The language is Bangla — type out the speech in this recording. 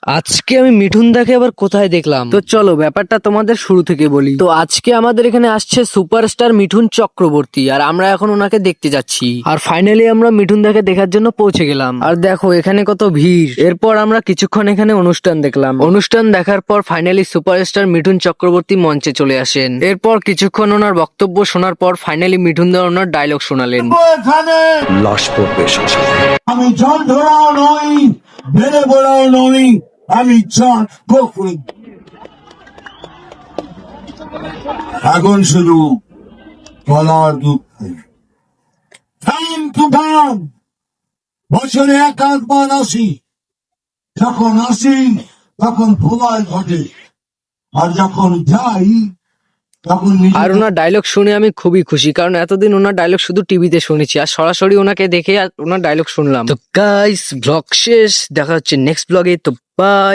আজকে আমি মিঠুন দাকে আবার কোথায় দেখলাম? তো চলো ব্যাপারটা তোমাদের শুরু থেকে বলি। তো আজকে আমাদের এখানে আসছে সুপারস্টার মিঠুন চক্রবর্তী, আর আমরা এখন ওনাকে দেখতে যাচ্ছি। আর ফাইনালি আমরা মিঠুন দাকে দেখার জন্য পৌঁছে গেলাম। আর দেখো এখানে কত ভিড়। এরপর আমরা কিছুক্ষণ এখানে অনুষ্ঠান দেখলাম। অনুষ্ঠান দেখার পর ফাইনালি সুপারস্টার মিঠুন চক্রবর্তী মঞ্চে চলে আসেন। এরপর কিছুক্ষণ ওনার বক্তব্য শোনার পর ফাইনালি মিঠুন দা ওনার ডায়লগ শোনালেন। এখানে লাশ পড়বে শ্মশানে। আমি জল ধরাও নই, বেড়ে বড়াও নই, আমি জট বকুড়ি। এখন শুধু গলার দুঃখ। তুফান বছরে একবার আসি, যখন আসি তখন ভোলায় ঘটে, আর যখন যাই তখন আর ওনার ডায়লগ শুনে আমি খুবই খুশি, কারণ এতদিন ওনার ডায়লগ শুধু টিভিতে শুনেছি, আর সরাসরি ওনাকে দেখে আর ওনার ডায়লগ শুনলাম। তো গাইস ব্লগ শেষ, দেখা হচ্ছে নেক্সট ব্লগে। তো বাই।